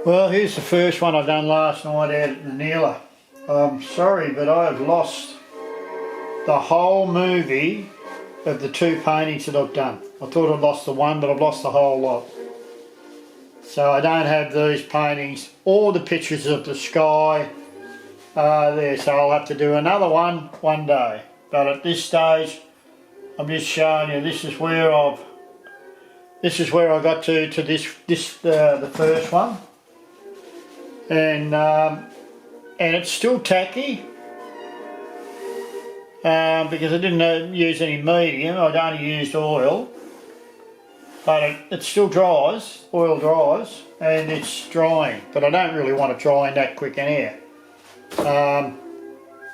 Well, here's the first one I done last night out at Nanilla. I'm sorry, but I have lost the whole movie of the two paintings that I've done. I thought I'd lost the one, but I've lost the whole lot. So I don't have these paintings or the pictures of the sky there, so I'll have to do another one day. But at this stage, I'm just showing you this is where I got to the first one, and it's still tacky because I didn't use any medium. I'd only used oil, but it still dries. Oil dries and it's drying, but I don't really want to dry in that quick in here.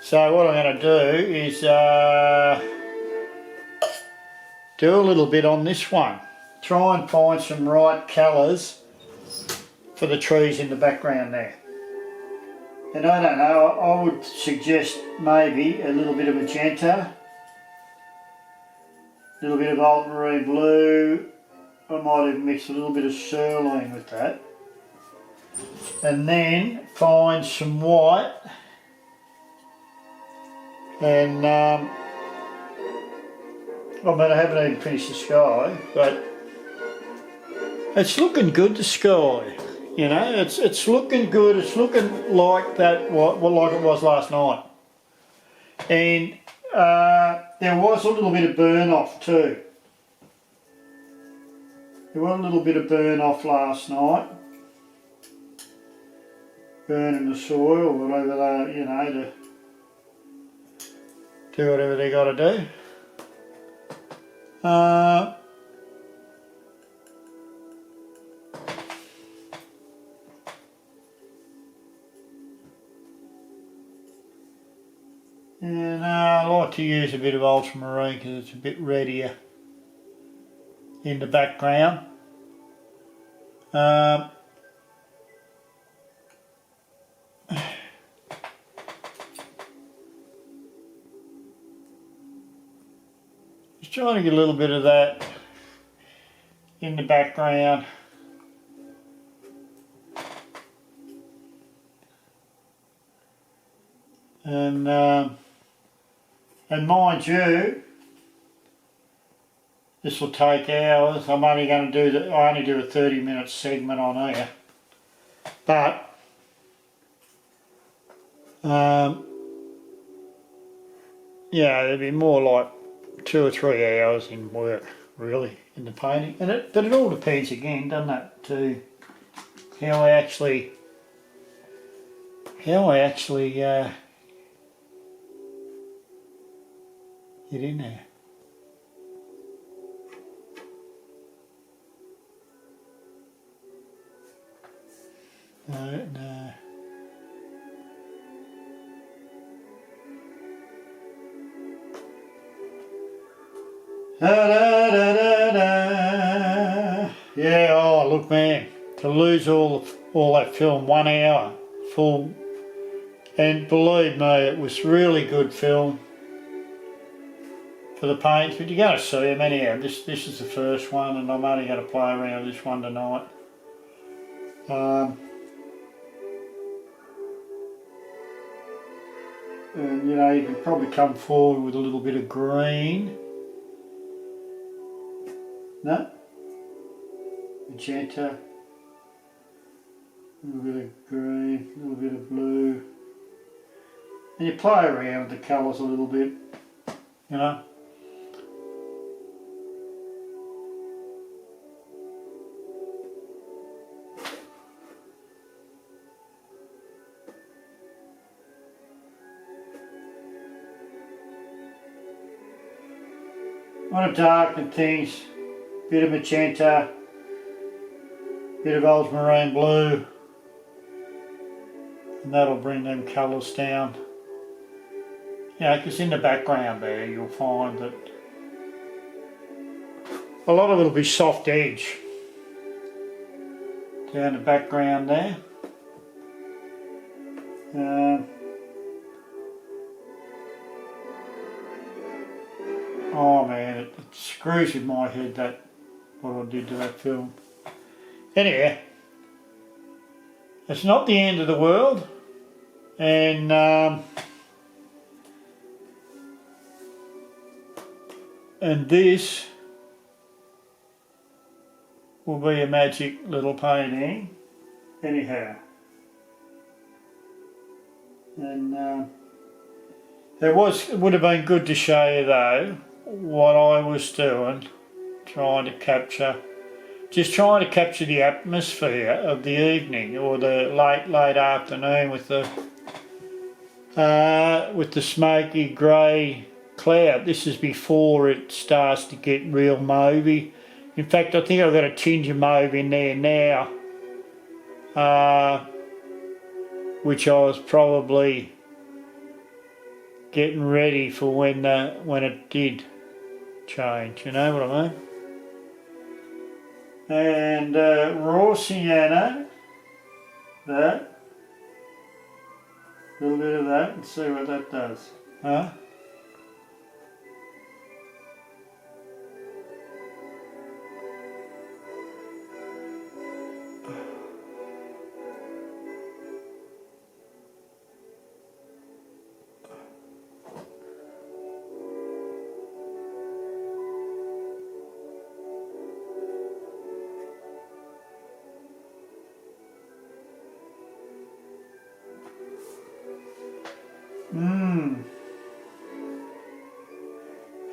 So what I'm going to do is do a little bit on this one. Try and find some right colours for the trees in the background there. And I don't know, I would suggest maybe a little bit of magenta, a little bit of ultramarine blue. I might even mix a little bit of cerulean with that. And then find some white. And I haven't even finished the sky, but it's looking good, the sky. You know, it's looking good. It's looking like that, like it was last night. And there was a little bit of burn off too. There was a little bit of burn off last night. Burning the soil, whatever they, you know, to do whatever they got to do. And I like to use a bit of ultramarine because it's a bit reddier in the background. Just trying to get a little bit of that in the background. And mind you, this will take hours. I'm only going to do I only do a 30-minute segment on here, but yeah, it'd be more like 2 or 3 hours in work, really, in the painting. But it all depends again, doesn't it, to how I actually get in there. No. Yeah, oh look man, to lose all that film, 1 hour full, and believe me, it was really good film for the paints, but you're going to see them anyhow. This is the first one, and I'm only going to play around with this one tonight. And you know, you can probably come forward with a little bit of green. No? Magenta. A little bit of green, a little bit of blue. And you play around with the colours a little bit, you know. Want to darken things, bit of magenta, bit of ultramarine blue, and that'll bring them colours down. You know, because in the background there you'll find that a lot of it will be soft edge down the background there. Oh man, it screws with my head that what I did to that film. Anyway, It's not the end of the world, and this will be a magic little painting anyhow. And it would have been good to show you though what I was doing, trying to capture the atmosphere of the evening or the late afternoon with the smoky grey cloud. This is before it starts to get real mauvey. In fact, I think I've got a tinge of mauve in there now, which I was probably getting ready for when it did change. You know what I mean? And raw sienna, that, a little bit of that, and see what that does. Huh?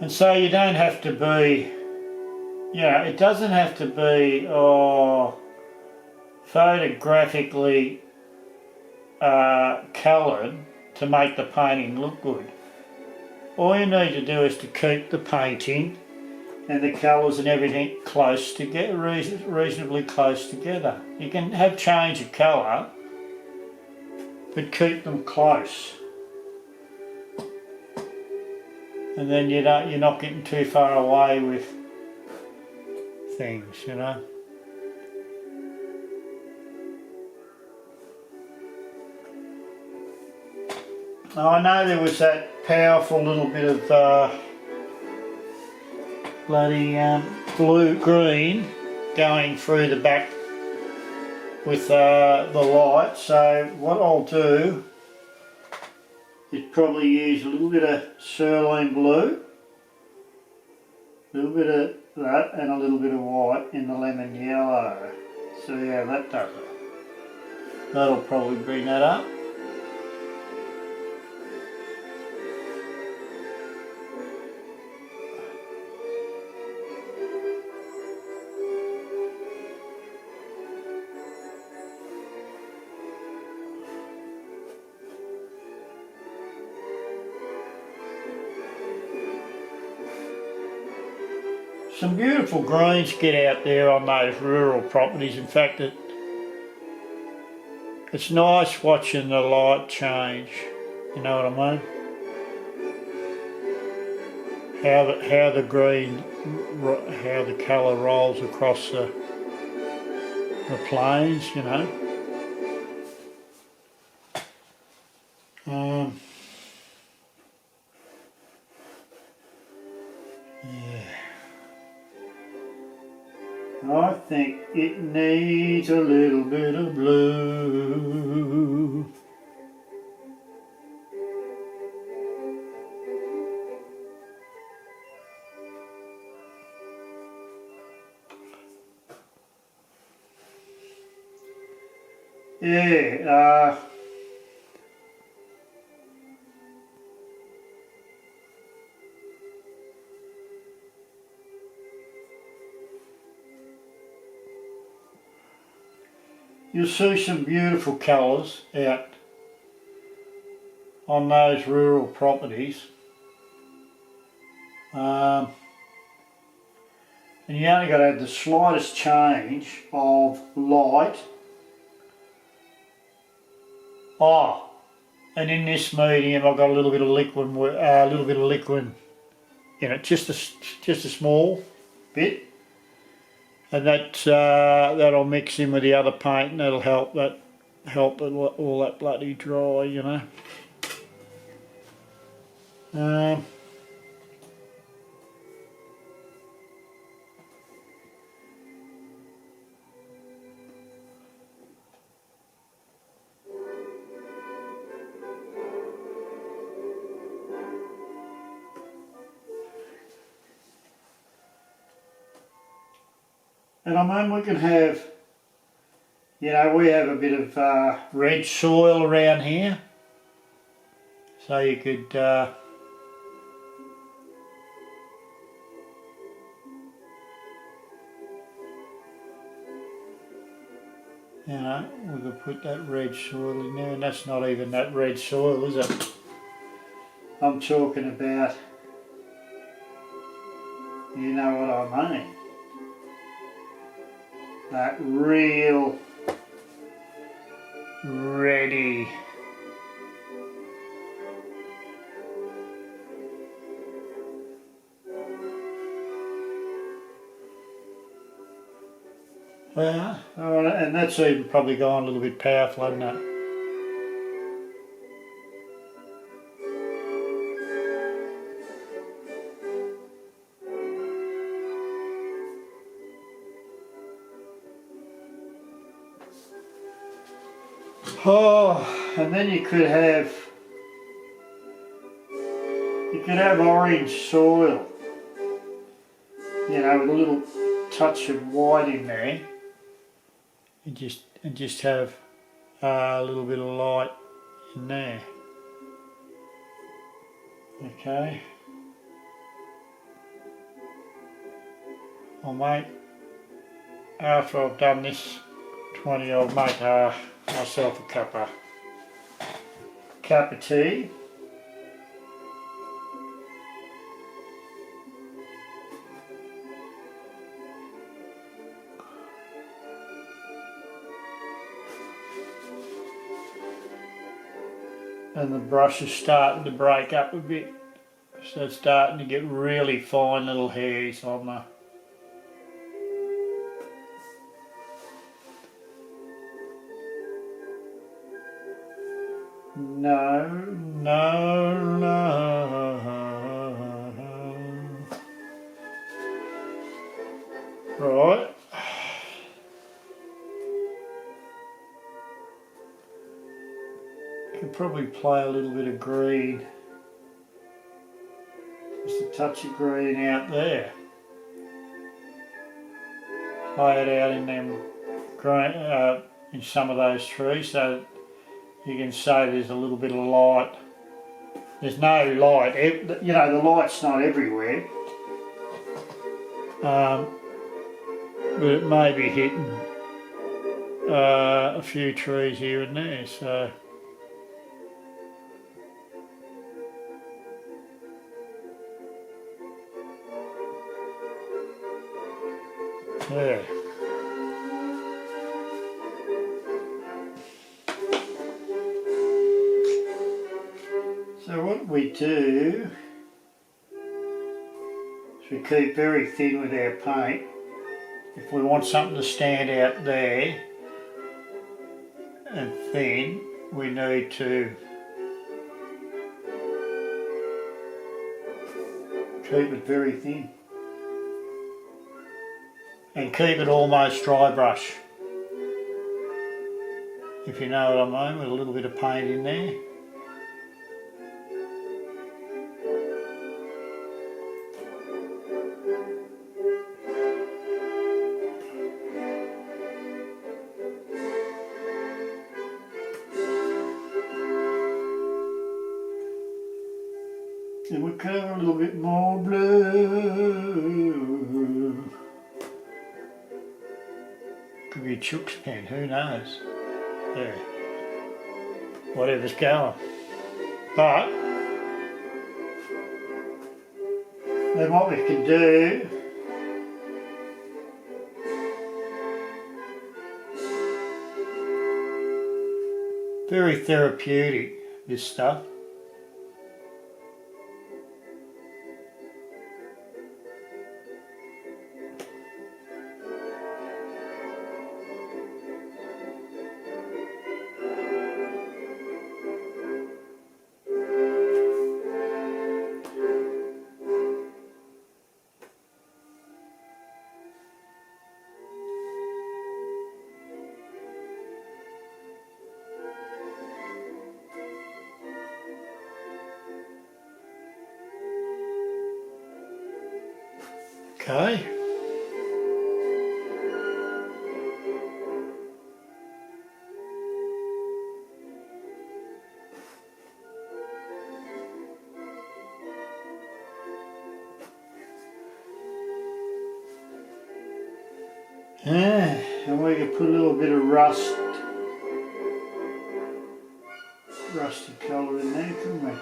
And so you don't have to be, it doesn't have to be photographically coloured to make the painting look good. All you need to do is to keep the painting and the colours and everything close together, reasonably close together. You can have change of colour, but keep them close. And then you're not getting too far away with things, you know. Now, I know there was that powerful little bit of bloody blue-green going through the back with the light, so what I'll do is probably use a little bit of cerulean blue, a little bit of that, and a little bit of white in the lemon yellow. See how that does it. That'll probably bring that up. Some beautiful greens get out there on those rural properties. In fact, it's nice watching the light change. You know what I mean? How the green, how the colour rolls across the plains. You know. I think it needs a little bit of blue. Yeah, you'll see some beautiful colours out on those rural properties. And you only got to have the slightest change of light. And in this medium I've got a little bit of liquid in it, just a small bit. And that'll mix in with the other paint, and that'll help it all that bloody dry, you know. And I mean, we can have, you know, we have a bit of red soil around here. So you could, you know, we could put that red soil in there, and that's not even that red soil, is it? I'm talking about, you know what I mean. That real ready. Yeah, and that's even probably gone a little bit powerful, hasn't it? Oh, and then you could have orange soil, you know, with a little touch of white in there, and just have a little bit of light in there. Okay. I'll make, after I've done this 20, I'll make myself a cup of tea. And the brush is starting to break up a bit, so it's starting to get really fine little hairs on the. No, no, no. Right. Could probably play a little bit of green. Just a touch of green out there. Play it out in them green, in some of those trees, so you can say there's a little bit of light. There's no light, you know, the light's not everywhere. But it may be hitting a few trees here and there, so. Yeah. So what we do is we keep very thin with our paint. If we want something to stand out there and thin, we need to keep it very thin. And keep it almost dry brush, if you know what I mean, with a little bit of paint in there. And we'll cover a little bit more blue. Could be a Chook's pen, who knows? Yeah. Whatever's going. But then what we can do, very therapeutic, this stuff. Okay. And we can put a little bit of rusty colour in there, couldn't we?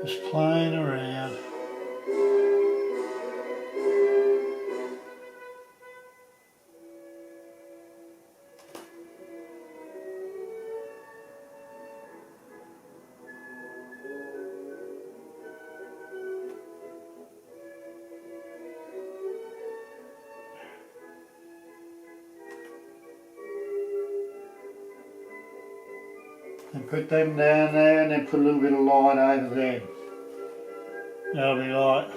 Just playing around. And put them down there and then put a little bit of light over them. That'll be like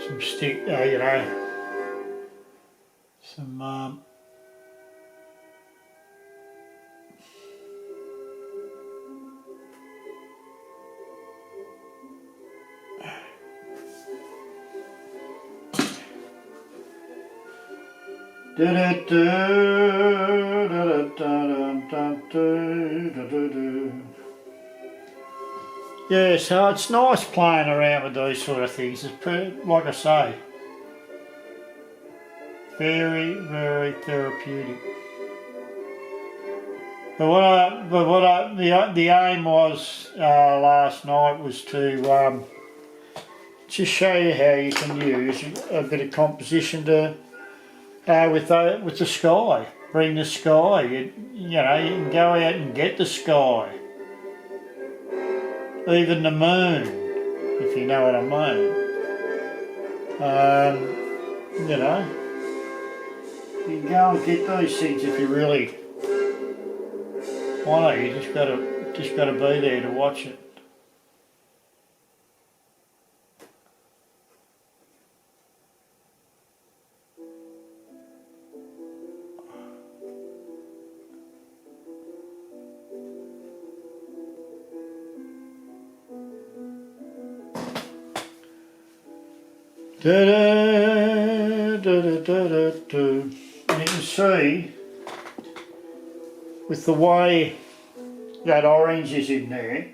some stick, you know, some yeah, so it's nice playing around with these sort of things. It's like I say, very, very therapeutic. But the aim was last night was to just show you how you can use a bit of composition to with the sky. Bring the sky. You know, you can go out and get the sky. Even the moon, if you know what I mean. You know, you can go and get those things if you really want to. You just gotta be there to watch it. And you can see with the way that orange is in there,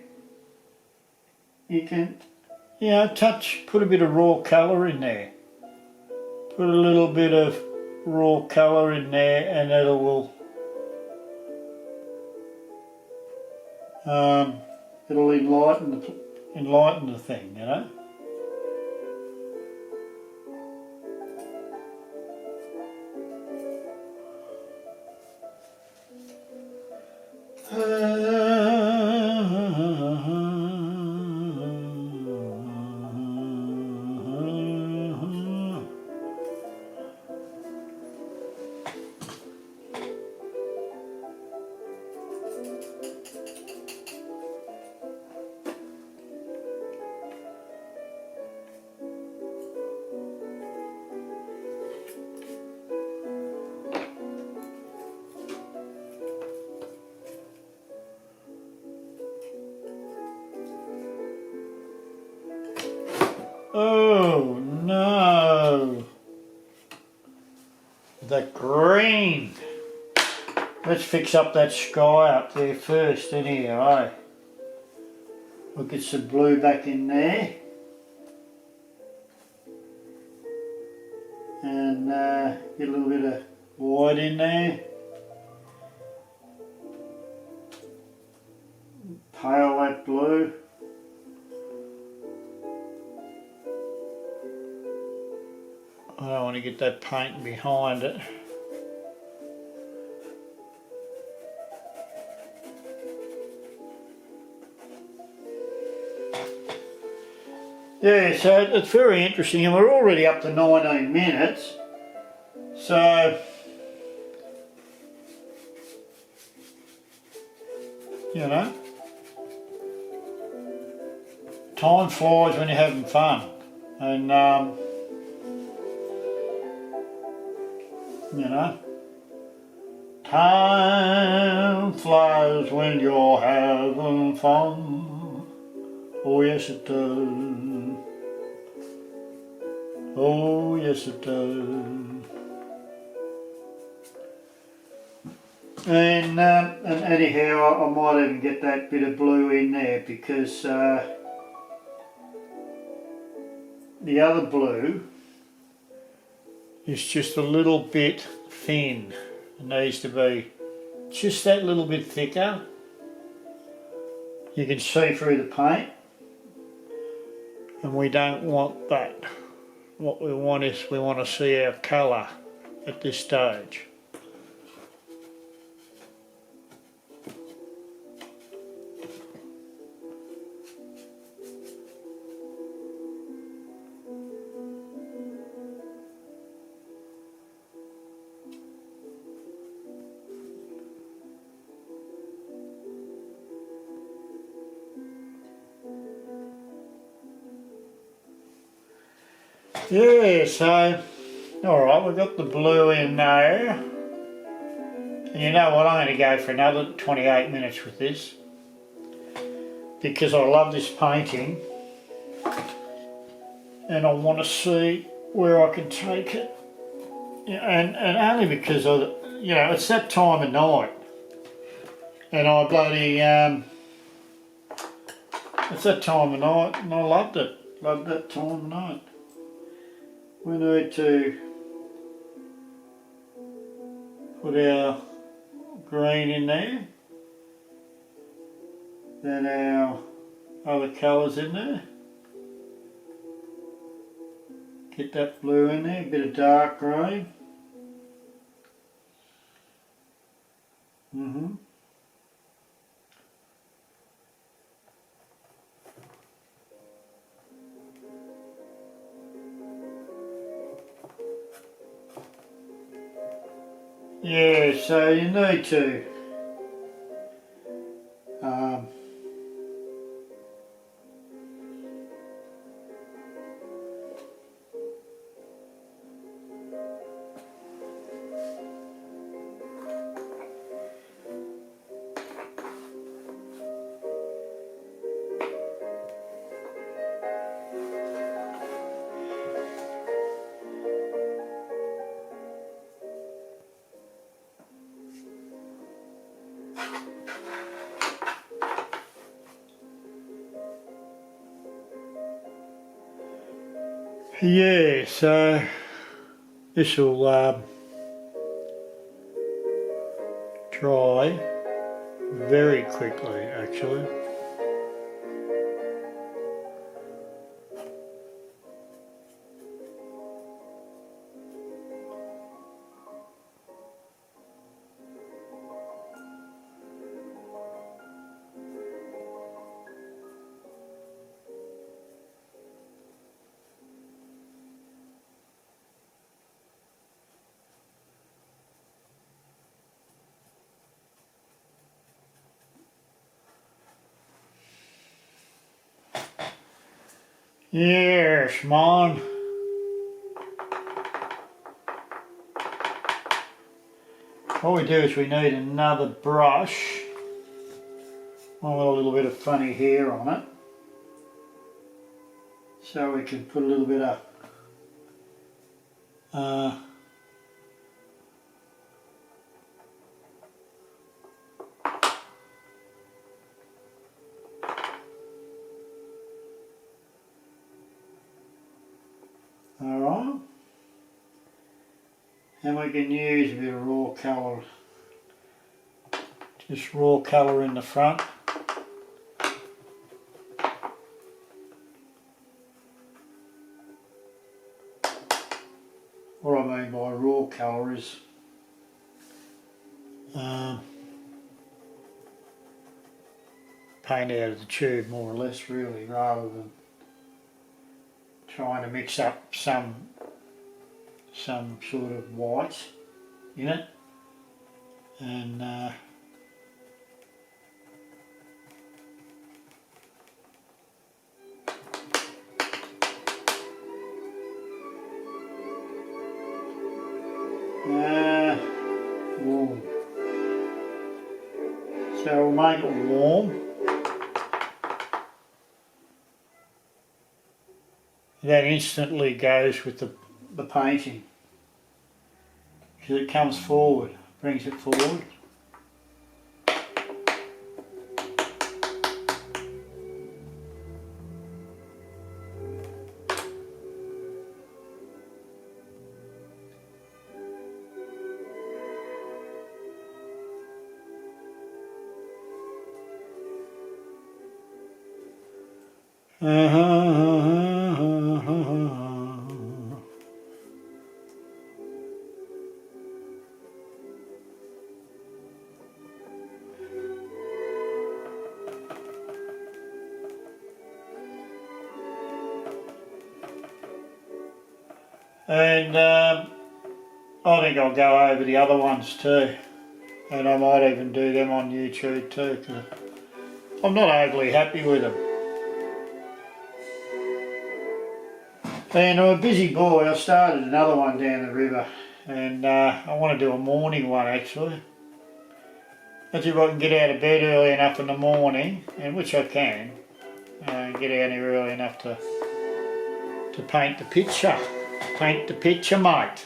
you can, you know, put a bit of raw colour in there. Put a little bit of raw colour in there and it will it'll enlighten the thing, you know. Oh no, the green. Let's fix up that sky up there first anyway. We'll get some blue back in there. And get a little bit of white in there. Pale that blue. I don't want to get that paint behind it. Yeah, so it's very interesting, and we're already up to 19 minutes. So, you know, time flies when you're having fun, and you know, time flies when you're having fun. Oh yes it does. Oh yes it does. And anyhow, I might even get that bit of blue in there because the other blue is just a little bit thin. It needs to be just that little bit thicker. You can see through the paint, and we don't want that. What we want is we want to see our colour at this stage. Yeah, so, alright, we've got the blue in there. And you know what, I'm going to go for another 28 minutes with this. Because I love this painting. And I want to see where I can take it. And only because, it's that time of night. And I bloody, it's that time of night and I loved it. Loved that time of night. We need to put our green in there, then our other colours in there, get that blue in there, a bit of dark green. Yeah, so you need to yeah, so this will dry very quickly actually. Yes, man. What we do is we need another brush. I want a little bit of funny hair on it. So we can put a little bit of alright. And we can use a bit of raw colour. Just raw colour in the front. What I mean by raw colour is paint out of the tube more or less really, rather than trying to mix up some sort of white in it. And make it warm. That instantly goes with the painting. Because it comes forward, brings it forward. And I think I'll go over the other ones too, and I might even do them on YouTube too, because I'm not overly happy with them. And I'm a busy boy. I started another one down the river, and I want to do a morning one actually. That's if I can get out of bed early enough in the morning, and which I can, get out here early enough to paint the picture. Paint the picture, mate.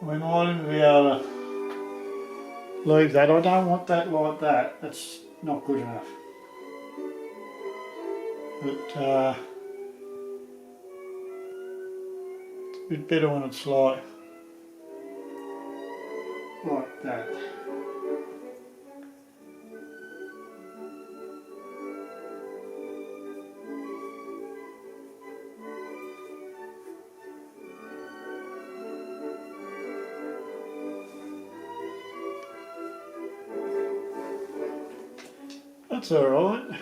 We might be able to leave that. I don't want that like that. That's not good enough. But it's a bit better when it's like that. That's alright.